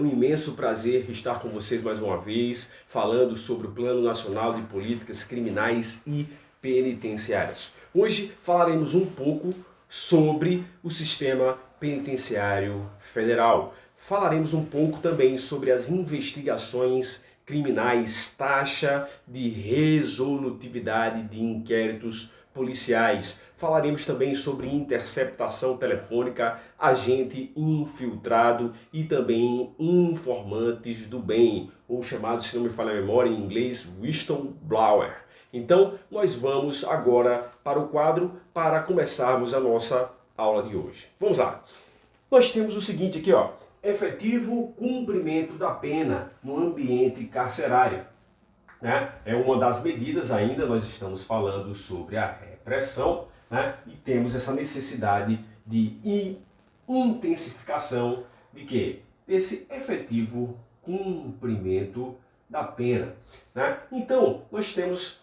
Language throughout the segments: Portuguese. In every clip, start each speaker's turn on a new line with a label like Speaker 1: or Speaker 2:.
Speaker 1: um imenso prazer estar com vocês mais uma vez, falando sobre o Plano Nacional de Políticas Criminais e Penitenciárias. Hoje falaremos um pouco sobre o sistema penitenciário federal. Falaremos um pouco também sobre as investigações criminais, taxa de resolutividade de inquéritos policiais. Falaremos também sobre interceptação telefônica, agente infiltrado e também informantes do bem, ou chamado, se não me falha a memória, em inglês, whistleblower. Então, nós vamos agora para o quadro para começarmos a nossa aula de hoje. Vamos lá. Nós temos o seguinte aqui, ó, efetivo cumprimento da pena no ambiente carcerário. Né? É uma das medidas ainda, nós estamos falando sobre a repressão, né? E temos essa necessidade de intensificação de quê? Desse efetivo cumprimento da pena. Né? Então, nós temos,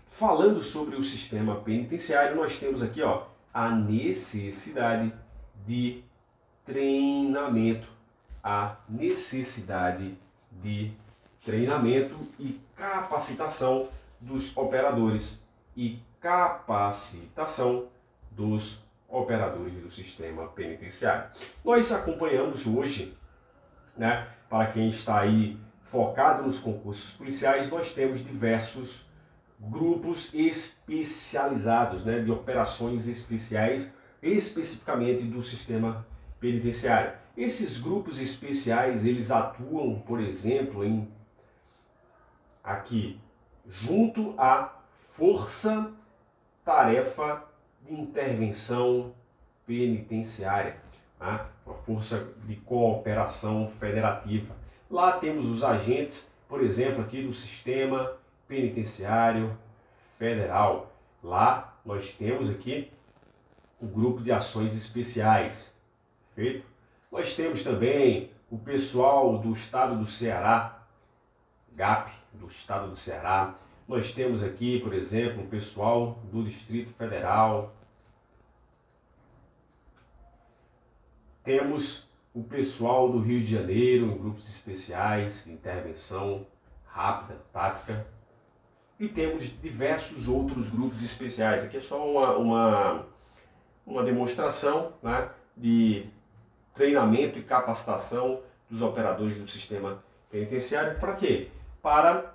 Speaker 1: falando sobre o sistema penitenciário, nós temos aqui, ó, a necessidade de treinamento, e capacitação dos operadores do sistema penitenciário. Nós acompanhamos hoje, né, para quem está aí focado nos concursos policiais, nós temos diversos grupos especializados, né, de operações especiais, especificamente do sistema penitenciário. Esses grupos especiais, eles atuam, por exemplo, aqui, junto à Força Tarefa de Intervenção Penitenciária, tá? Uma força de cooperação federativa. Lá temos os agentes, por exemplo, aqui do Sistema Penitenciário Federal. Lá nós temos aqui o Grupo de Ações Especiais, perfeito? Nós temos também o pessoal do Estado do Ceará, GAP, do Estado do Ceará. Nós temos aqui, por exemplo, o pessoal do Distrito Federal. Temos o pessoal do Rio de Janeiro, em grupos especiais de intervenção rápida, tática. E temos diversos outros grupos especiais. Aqui é só uma demonstração, né, de treinamento e capacitação dos operadores do sistema penitenciário. Para quê? Para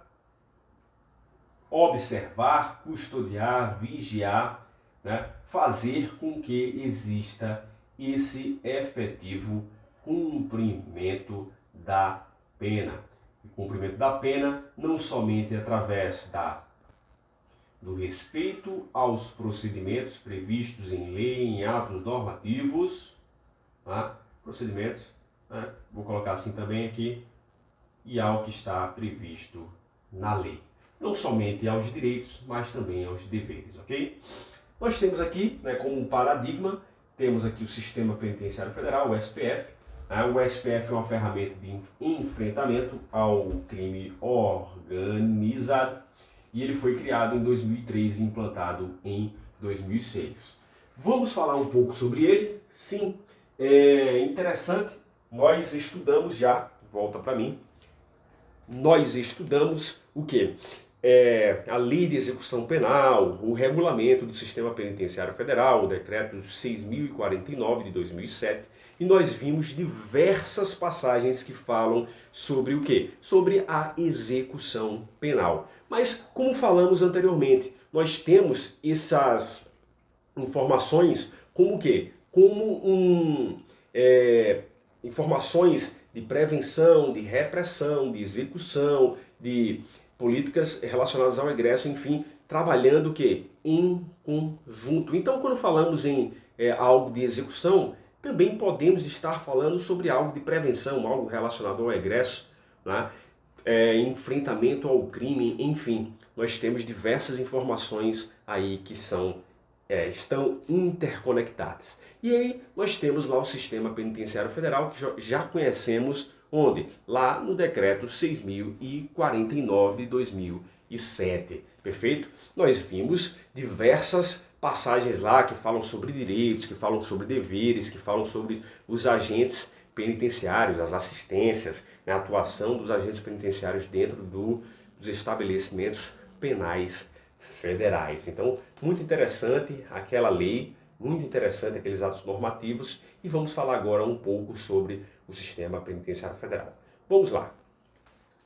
Speaker 1: observar, custodiar, vigiar, né, fazer com que exista esse efetivo cumprimento da pena. O cumprimento da pena não somente através do respeito aos procedimentos previstos em lei, em atos normativos, tá? Procedimentos, né? Vou colocar assim também aqui, e ao que está previsto na lei. Não somente aos direitos, mas também aos deveres, ok? Nós temos aqui, né, como um paradigma, temos aqui o Sistema Penitenciário Federal, o SPF. Né? O SPF é uma ferramenta de enfrentamento ao crime organizado e ele foi criado em 2003 e implantado em 2006. Vamos falar um pouco sobre ele? Sim, é interessante. Nós estudamos já, volta para mim, nós estudamos o quê? A Lei de Execução Penal, o Regulamento do Sistema Penitenciário Federal, o Decreto 6.049 de 2007, e nós vimos diversas passagens que falam sobre o quê? Sobre a execução penal. Mas, como falamos anteriormente, nós temos essas informações como o quê? Como informações de prevenção, de repressão, de execução, de políticas relacionadas ao egresso, enfim, trabalhando o quê? Em conjunto. Então, quando falamos em algo de execução, também podemos estar falando sobre algo de prevenção, algo relacionado ao egresso, né? Enfrentamento ao crime, enfim. Nós temos diversas informações aí que estão interconectadas. E aí nós temos lá o Sistema Penitenciário Federal, que já conhecemos onde? Lá no Decreto 6.049 de 2007. 207, perfeito? Nós vimos diversas passagens lá que falam sobre direitos, que falam sobre deveres, que falam sobre os agentes penitenciários, as assistências, né, a atuação dos agentes penitenciários dentro dos estabelecimentos penais federais. Então, muito interessante aquela lei, muito interessante aqueles atos normativos, e vamos falar agora um pouco sobre o sistema penitenciário federal. Vamos lá.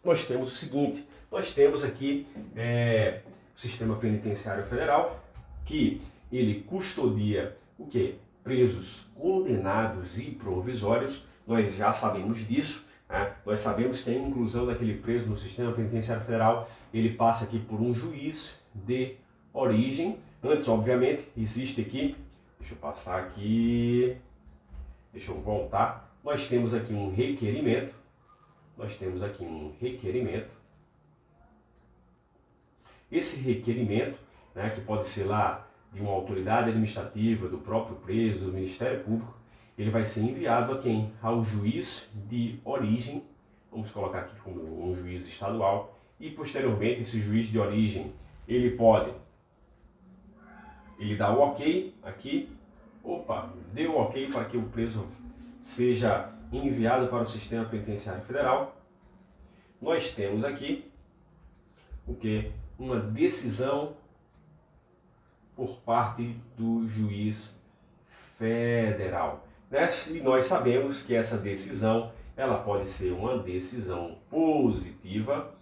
Speaker 1: Nós temos o seguinte, nós temos aqui o sistema penitenciário federal, que ele custodia o quê? Presos condenados e provisórios. Nós já sabemos disso, né? Nós sabemos que a inclusão daquele preso no sistema penitenciário federal, ele passa aqui por um juiz de origem. Antes, obviamente, existe aqui, deixa eu passar aqui, deixa eu voltar, nós temos aqui um requerimento, Esse requerimento, né, que pode ser lá de uma autoridade administrativa, do próprio preso, do Ministério Público, ele vai ser enviado a quem? Ao juiz de origem, vamos colocar aqui como um juiz estadual, e posteriormente esse juiz de origem, ele dá o ok aqui, deu o ok para que o preso seja enviado para o sistema penitenciário federal. Nós temos aqui o que? Uma decisão por parte do juiz federal, né? E nós sabemos que essa decisão ela pode ser uma decisão positiva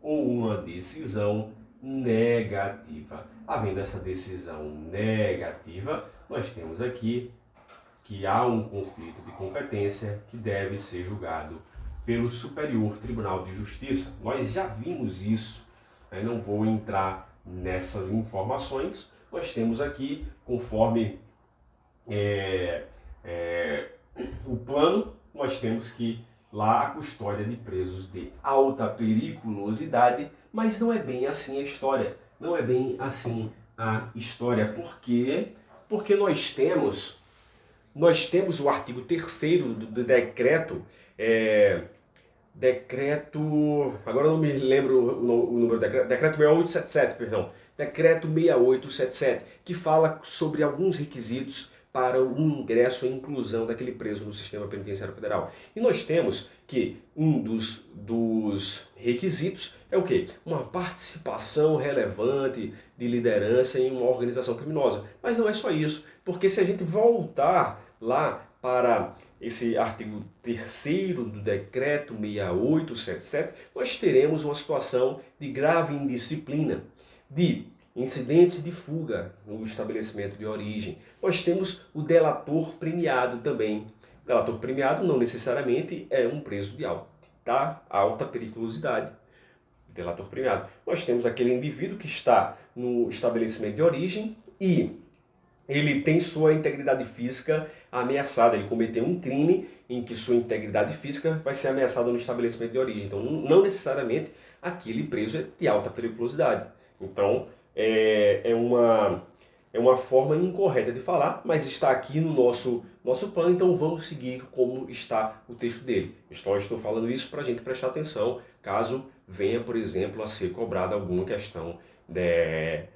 Speaker 1: ou uma decisão negativa. Havendo essa decisão negativa, nós temos aqui que há um conflito de competência que deve ser julgado pelo Superior Tribunal de Justiça. Nós já vimos isso, né? Não vou entrar nessas informações. Nós temos aqui, conforme o plano, nós temos que lá a custódia de presos de alta periculosidade, mas não é bem assim a história. Não é bem assim a história. Por quê? Porque nós temos o artigo 3º do decreto, agora eu não me lembro o número do decreto, decreto 6877, perdão, decreto 6877, que fala sobre alguns requisitos para o ingresso e inclusão daquele preso no sistema penitenciário federal. E nós temos que um dos requisitos é o quê? Uma participação relevante de liderança em uma organização criminosa. Mas não é só isso, porque se a gente voltar lá para esse artigo 3º do decreto 6877, nós teremos uma situação de grave indisciplina, de incidentes de fuga no estabelecimento de origem. Nós temos o delator premiado também. O delator premiado não necessariamente é um preso de alta periculosidade. Delator premiado. Nós temos aquele indivíduo que está no estabelecimento de origem e ele tem sua integridade física ameaçada. Ele cometeu um crime em que sua integridade física vai ser ameaçada no estabelecimento de origem. Então, não necessariamente aquele preso é de alta periculosidade. Então, é uma forma incorreta de falar, mas está aqui no nosso plano, então vamos seguir como está o texto dele. Estou falando isso para a gente prestar atenção, caso venha, por exemplo, a ser cobrada alguma questão de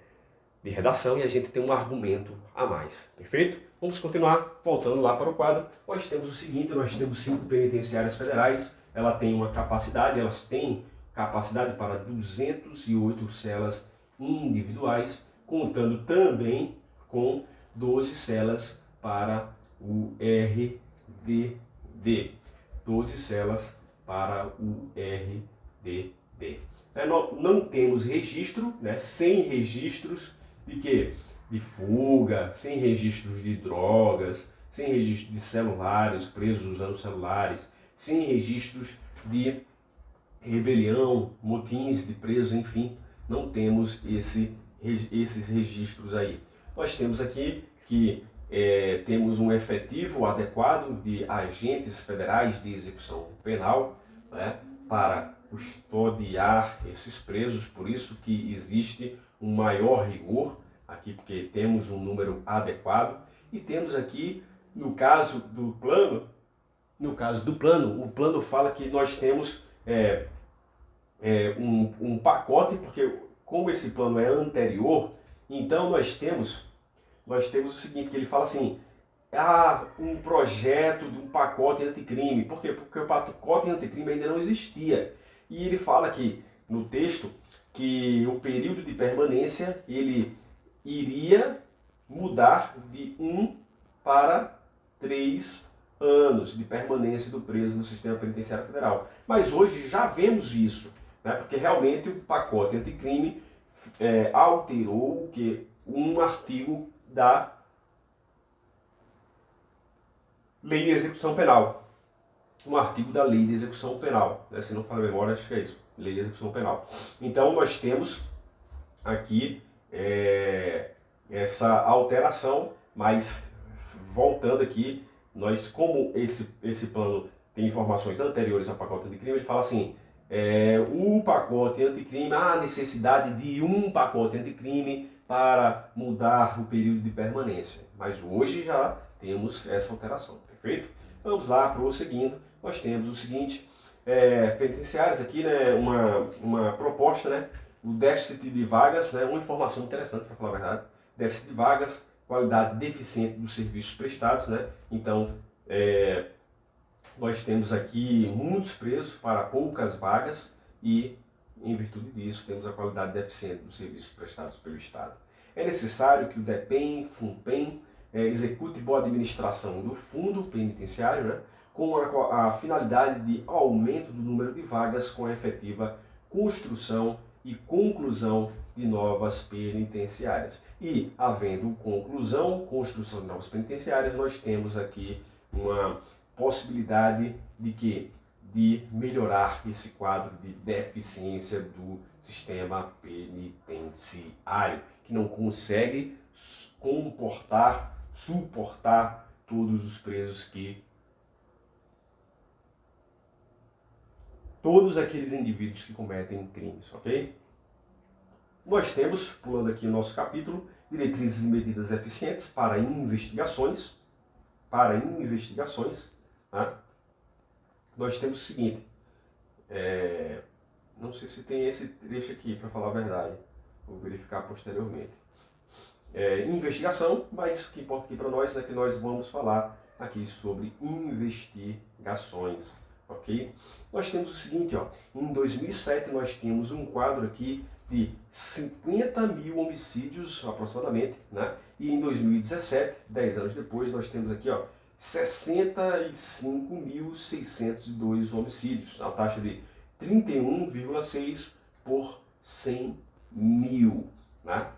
Speaker 1: redação e a gente tem um argumento a mais, perfeito? Vamos continuar, voltando lá para o quadro. Nós temos o seguinte, nós temos 5 penitenciárias federais, elas têm capacidade para 208 celas individuais, contando também com 12 celas para o RDD. 12 celas para o RDD. Não temos registro, né, sem registros de quê? De fuga, sem registros de drogas, sem registro de celulares, presos usando celulares, sem registros de rebelião, motins de presos, enfim, não temos esses registros aí. Nós temos aqui que temos um efetivo adequado de agentes federais de execução penal, né, para custodiar esses presos, por isso que existe um maior rigor aqui, porque temos um número adequado, e temos aqui, no caso do plano, o plano fala que nós temos um pacote, porque como esse plano é anterior, então nós temos o seguinte, que ele fala assim, um projeto de um pacote anticrime. Por quê? Porque o pacote anticrime ainda não existia. E ele fala aqui no texto que o período de permanência ele iria mudar de 1 para 3 anos de permanência do preso no sistema penitenciário federal. Mas hoje já vemos isso, né? Porque realmente o pacote anticrime alterou um artigo da Lei de Execução Penal. Um artigo da Lei de Execução Penal. Né? Se não falar a memória, acho que é isso. Lei de Execução Penal. Então nós temos aqui essa alteração, mas voltando aqui, como esse plano tem informações anteriores ao pacote anticrime, ele fala assim, o pacote anticrime, há necessidade de um pacote anticrime para mudar o período de permanência. Mas hoje já temos essa alteração, perfeito? Vamos lá, prosseguindo, nós temos o seguinte, penitenciários aqui, né, uma proposta, né, o déficit de vagas, né, uma informação interessante para falar a verdade, déficit de vagas, qualidade deficiente dos serviços prestados, né, então nós temos aqui muitos presos para poucas vagas e, em virtude disso, temos a qualidade deficiente dos serviços prestados pelo Estado. É necessário que o DEPEN, FUNPEN, execute boa administração do fundo penitenciário, né, com a finalidade de aumento do número de vagas com a efetiva construção e conclusão de novas penitenciárias. E, havendo construção de novas penitenciárias, nós temos aqui uma possibilidade de melhorar esse quadro de deficiência do sistema penitenciário, que não consegue suportar todos os presos todos aqueles indivíduos que cometem crimes, ok? Nós temos, pulando aqui o nosso capítulo, diretrizes e medidas eficientes para investigações. Tá? Nós temos o seguinte, não sei se tem esse trecho aqui, para falar a verdade, vou verificar posteriormente. Investigação, mas o que importa aqui para nós é que nós vamos falar aqui sobre investigações, ok? Nós temos o seguinte, ó, em 2007 nós temos um quadro aqui de 50 mil homicídios aproximadamente, né? E em 2017, 10 anos depois, nós temos aqui, ó, 65.602 homicídios, a taxa de 31,6 por 100 mil, né?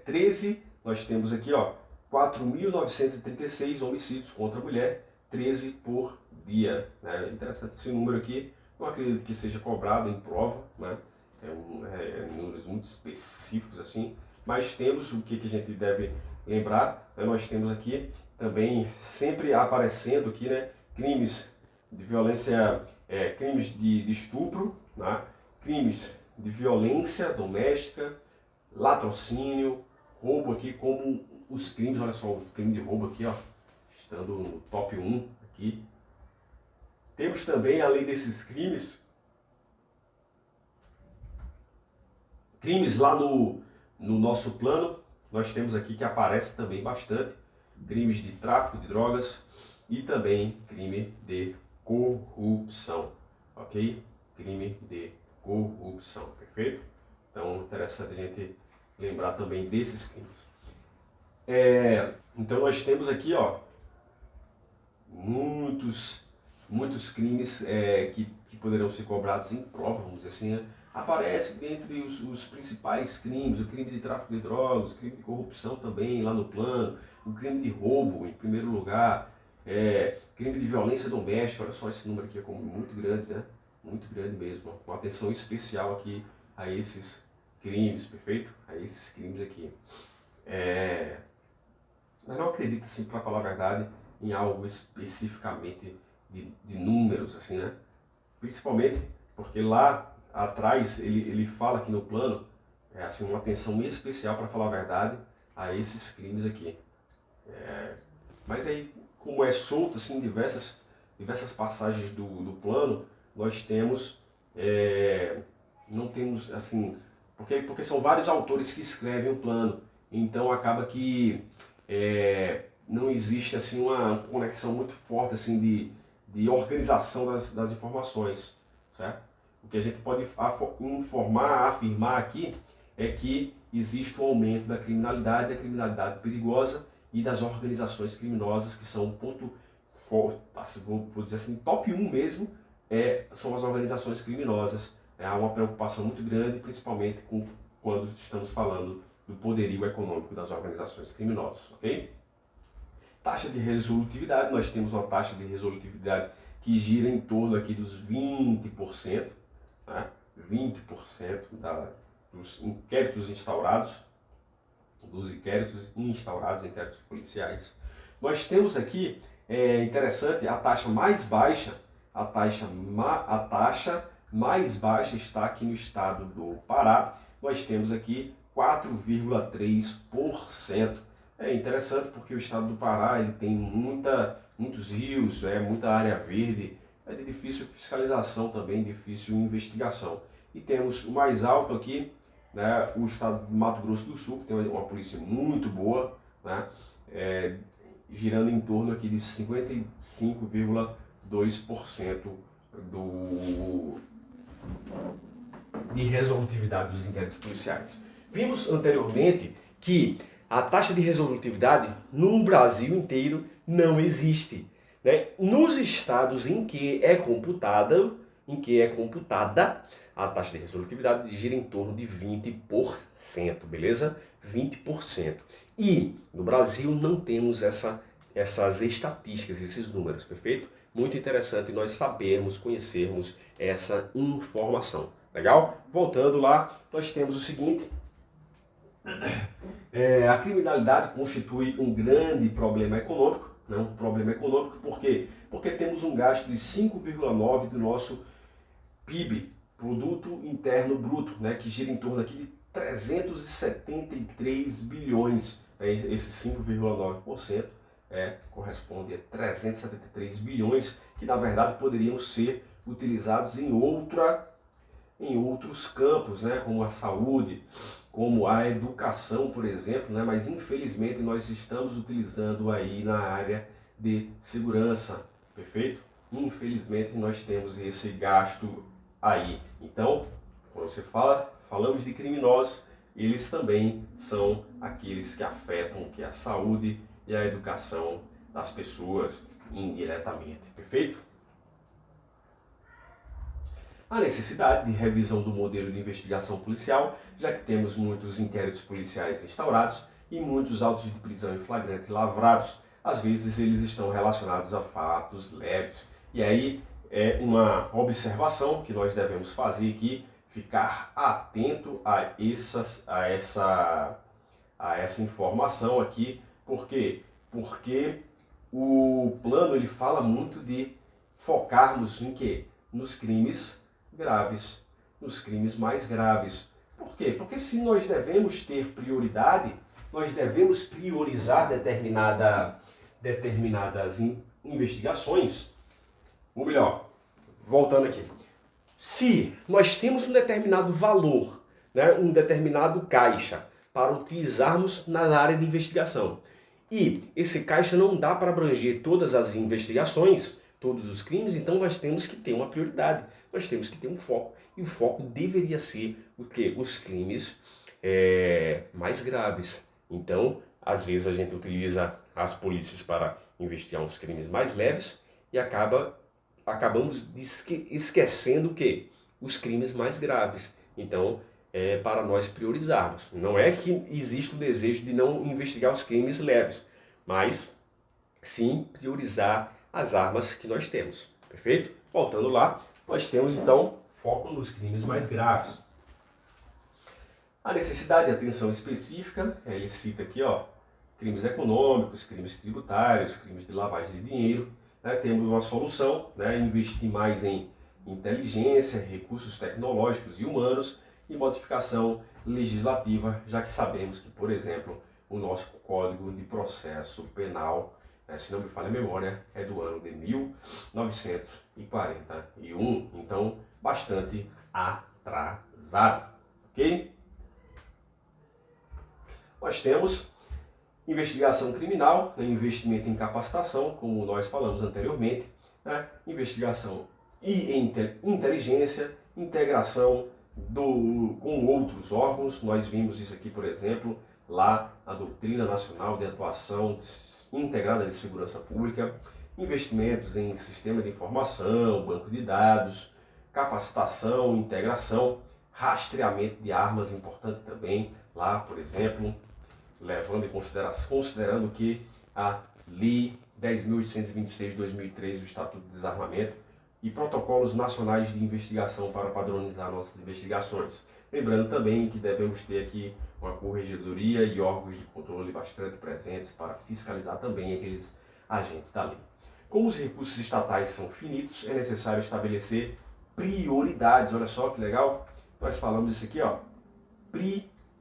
Speaker 1: 13, nós temos aqui, ó, 4.936 homicídios contra a mulher, 13 por dia. Né? Interessante esse número aqui, não acredito que seja cobrado em prova, né? Números muito específicos assim, mas temos o que a gente deve lembrar, né? Nós temos aqui também sempre aparecendo aqui, né, crimes de violência, crimes de estupro, né? Crimes de violência doméstica, latrocínio, roubo aqui como os crimes, olha só, o crime de roubo aqui, ó, estando no top 1 aqui. Temos também, além desses crimes lá no nosso plano, nós temos aqui que aparece também bastante, crimes de tráfico de drogas e também crime de corrupção, ok? Crime de corrupção, perfeito? Então, interessante a gente lembrar também desses crimes. Então, nós temos aqui, ó, muitos crimes que poderão ser cobrados em prova, vamos dizer assim, né? Aparece dentre os principais crimes, o crime de tráfico de drogas, o crime de corrupção também lá no plano, o crime de roubo em primeiro lugar, crime de violência doméstica, olha só esse número aqui é como muito grande, né? Muito grande mesmo, com atenção especial aqui a esses crimes, perfeito? A esses crimes aqui. Eu não acredito, assim, para falar a verdade, em algo especificamente de números, assim, né? Principalmente porque lá atrás ele fala aqui no plano, assim, uma atenção especial, para falar a verdade, a esses crimes aqui. Mas aí, como é solto, assim, diversas passagens do plano, nós temos, não temos, assim, porque são vários autores que escrevem o plano, então acaba que não existe assim uma conexão muito forte assim de organização das informações, certo? O que a gente pode afirmar aqui é que existe um aumento da criminalidade perigosa e das organizações criminosas, que são um ponto forte, vou dizer assim, top 1 mesmo, são as organizações criminosas. Há uma preocupação muito grande, principalmente quando estamos falando do poderio econômico das organizações criminosas, ok? Taxa de resolutividade, nós temos uma taxa de resolutividade que gira em torno aqui dos 20%, né? 20% dos inquéritos instaurados, inquéritos policiais. Nós temos aqui, interessante, a taxa mais baixa, a taxa mais baixa está aqui no estado do Pará. Nós temos aqui 4,3%. É interessante porque o estado do Pará ele tem muitos rios, muita área verde, é de difícil fiscalização também, difícil investigação. E temos o mais alto aqui, né, o estado do Mato Grosso do Sul, que tem uma polícia muito boa, né, girando em torno aqui de 55,2% de resolutividade dos inquéritos policiais. Vimos anteriormente que a taxa de resolutividade no Brasil inteiro não existe, né? Nos estados em que é computada, a taxa de resolutividade gira em torno de 20%, beleza? 20%. E no Brasil não temos essas estatísticas, esses números, perfeito? Muito interessante nós sabermos, conhecermos essa informação. Legal? Voltando lá, nós temos o seguinte. A criminalidade constitui um grande problema econômico, né? Um problema econômico, por quê? Porque temos um gasto de 5,9% do nosso PIB, Produto Interno Bruto, né? Que gira em torno aqui de 373 bilhões, esse 5,9% corresponde a 373 bilhões, que na verdade poderiam ser utilizados em outros campos, né, como a saúde, como a educação, por exemplo, né, mas infelizmente nós estamos utilizando aí na área de segurança, perfeito? Infelizmente nós temos esse gasto aí. Então, quando você falamos de criminosos, eles também são aqueles que afetam que a saúde e a educação das pessoas indiretamente, perfeito? A necessidade de revisão do modelo de investigação policial, já que temos muitos inquéritos policiais instaurados e muitos autos de prisão em flagrante lavrados. Às vezes eles estão relacionados a fatos leves. E aí é uma observação que nós devemos fazer aqui, ficar atento a essa informação aqui. Por quê? Porque o plano ele fala muito de focarmos em quê? Nos crimes graves, nos crimes mais graves. Por quê? Porque se nós devemos ter prioridade, nós devemos priorizar determinadas investigações, ou melhor, voltando aqui, se nós temos um determinado valor, né, um determinado caixa para utilizarmos na área de investigação, e esse caixa não dá para abranger todas as investigações, todos os crimes, então nós temos que ter uma prioridade, nós temos que ter um foco. E o foco deveria ser o quê? Os crimes mais graves. Então, às vezes a gente utiliza as polícias para investigar uns crimes mais leves e acabamos esquecendo o quê? Os crimes mais graves. Então, para nós priorizarmos. Não é que existe o desejo de não investigar os crimes leves, mas sim priorizar as armas que nós temos, perfeito? Voltando lá, nós temos então foco nos crimes mais graves. A necessidade de atenção específica, ele cita aqui, ó, crimes econômicos, crimes tributários, crimes de lavagem de dinheiro, né? Temos uma solução, né? Investir mais em inteligência, recursos tecnológicos e humanos e modificação legislativa, já que sabemos que, por exemplo, o nosso Código de Processo Penal, se não me falha a memória, é do ano de 1941, então bastante atrasado. priorizado, ok? Nós temos investigação criminal, né, investimento em capacitação, como nós falamos anteriormente, né, investigação e inteligência, integração com outros órgãos. Nós vimos isso aqui, por exemplo, lá na Doutrina Nacional de Atuação Integrada de Segurança Pública, investimentos em sistema de informação, banco de dados, capacitação, integração, rastreamento de armas, importante também, lá, por exemplo, levando em consideração, considerando que a Lei 10.826 de 2003, o Estatuto de Desarmamento, e protocolos nacionais de investigação para padronizar nossas investigações. Lembrando também que devemos ter aqui uma corregedoria e órgãos de controle bastante presentes para fiscalizar também aqueles agentes da lei. Como os recursos estatais são finitos, é necessário estabelecer prioridades. Olha só que legal, nós falamos isso aqui, ó,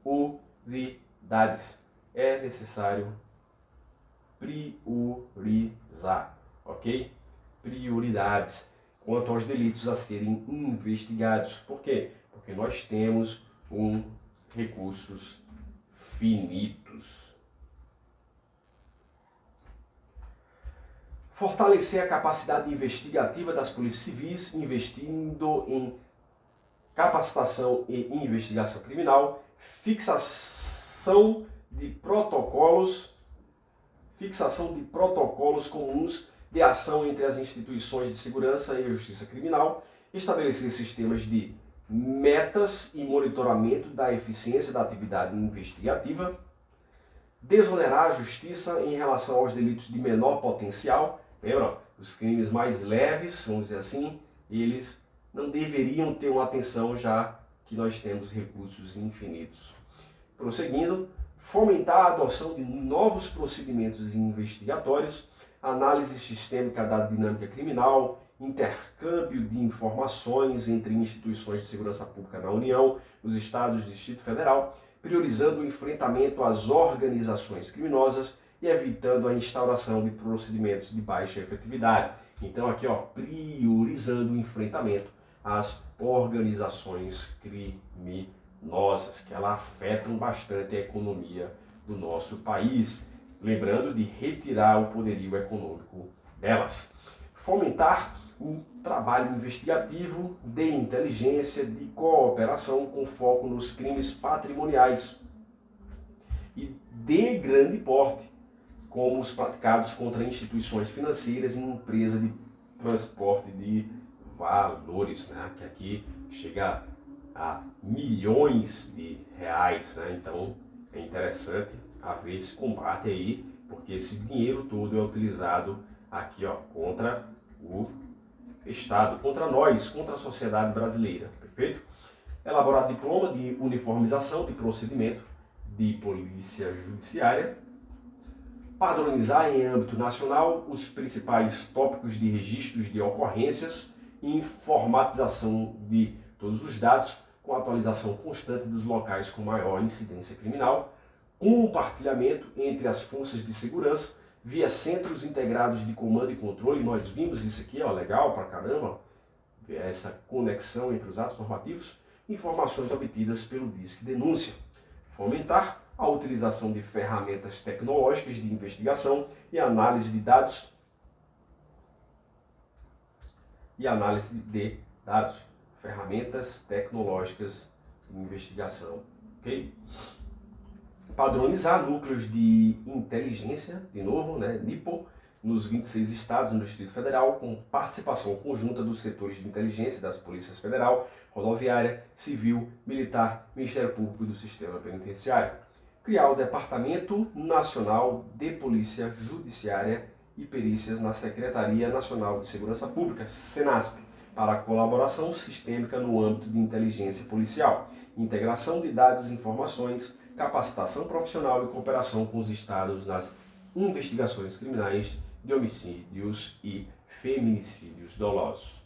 Speaker 1: prioridades. É necessário priorizar, ok? Prioridades quanto aos delitos a serem investigados. Por quê? Porque nós temos recursos finitos. Fortalecer a capacidade investigativa das polícias civis, investindo em capacitação e investigação criminal, fixação de protocolos comuns de ação entre as instituições de segurança e a justiça criminal, estabelecer sistemas de metas e monitoramento da eficiência da atividade investigativa, desonerar a justiça em relação aos delitos de menor potencial. Lembra, os crimes mais leves, vamos dizer assim, eles não deveriam ter uma atenção, já que nós temos recursos infinitos. Prosseguindo, fomentar a adoção de novos procedimentos investigatórios, análise sistêmica da dinâmica criminal, intercâmbio de informações entre instituições de segurança pública na União, nos Estados e Distrito Federal, priorizando o enfrentamento às organizações criminosas e evitando a instauração de procedimentos de baixa efetividade. Então aqui, ó, priorizando o enfrentamento às organizações criminosas, que elas afetam bastante a economia do nosso país. Lembrando de retirar o poderio econômico delas. Fomentar um trabalho investigativo, de inteligência, de cooperação com foco nos crimes patrimoniais e de grande porte, como os praticados contra instituições financeiras e empresas de transporte de valores, né? Que aqui chega a milhões de reais, né? Então é interessante haver esse combate aí, porque esse dinheiro todo é utilizado aqui, ó, contra o Estado, contra nós, contra a sociedade brasileira, perfeito? Elaborar diploma de uniformização de procedimento de polícia judiciária, padronizar em âmbito nacional os principais tópicos de registros de ocorrências e informatização de todos os dados, com atualização constante dos locais com maior incidência criminal, compartilhamento entre as forças de segurança via centros integrados de comando e controle. Nós vimos isso aqui, ó, legal pra caramba, essa conexão entre os atos normativos, informações obtidas pelo Disque Denúncia. Fomentar a utilização de ferramentas tecnológicas de investigação e análise de dados ferramentas tecnológicas de investigação, ok? Padronizar núcleos de inteligência, de novo, né, NIPO, nos 26 estados no Distrito Federal, com participação conjunta dos setores de inteligência das polícias federal, rodoviária, civil, militar, Ministério Público e do Sistema Penitenciário. Criar o Departamento Nacional de Polícia Judiciária e Perícias na Secretaria Nacional de Segurança Pública, SENASP, para a colaboração sistêmica no âmbito de inteligência policial, integração de dados e informações, capacitação profissional e cooperação com os estados nas investigações criminais de homicídios e feminicídios dolosos.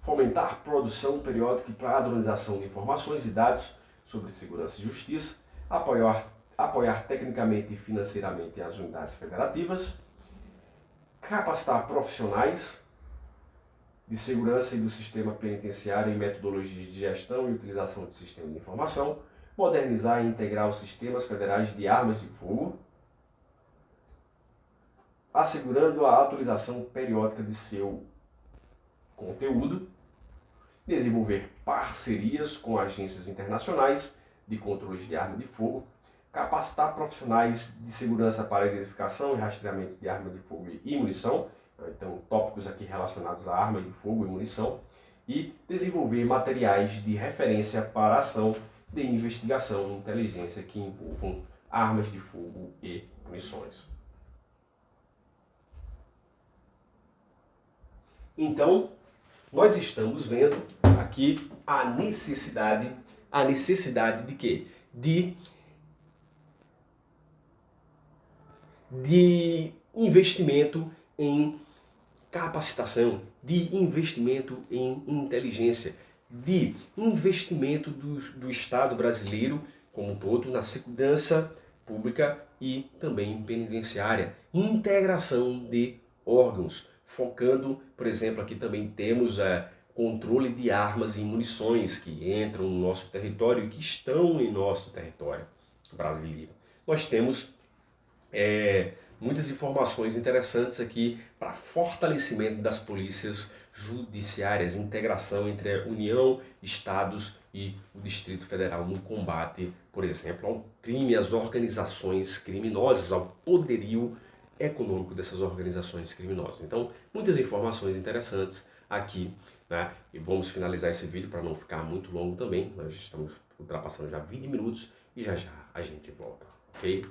Speaker 1: Fomentar produção periódica e padronização de informações e dados sobre segurança e justiça, apoiar tecnicamente e financeiramente as unidades federativas, capacitar profissionais de segurança e do sistema penitenciário em metodologias de gestão e utilização de sistemas de informação, modernizar e integrar os sistemas federais de armas de fogo, assegurando a atualização periódica de seu conteúdo, desenvolver parcerias com agências internacionais de controles de arma de fogo, capacitar profissionais de segurança para identificação e rastreamento de arma de fogo e munição, então tópicos aqui relacionados a arma de fogo e munição, e desenvolver materiais de referência para a ação de investigação e inteligência que envolvam armas de fogo e munições. Então, nós estamos vendo aqui a necessidade de quê? De investimento em capacitação, de investimento em inteligência, de investimento do Estado brasileiro como um todo na segurança pública e também penitenciária, integração de órgãos, focando, por exemplo, aqui também temos controle de armas e munições que entram no nosso território e que estão em nosso território brasileiro. Nós temos muitas informações interessantes aqui para fortalecimento das polícias judiciárias, integração entre a União, Estados e o Distrito Federal no combate, por exemplo, ao crime, às organizações criminosas, ao poderio econômico dessas organizações criminosas. Então, muitas informações interessantes aqui, né? E vamos finalizar esse vídeo para não ficar muito longo também. Nós estamos ultrapassando já 20 minutos e já já a gente volta, ok?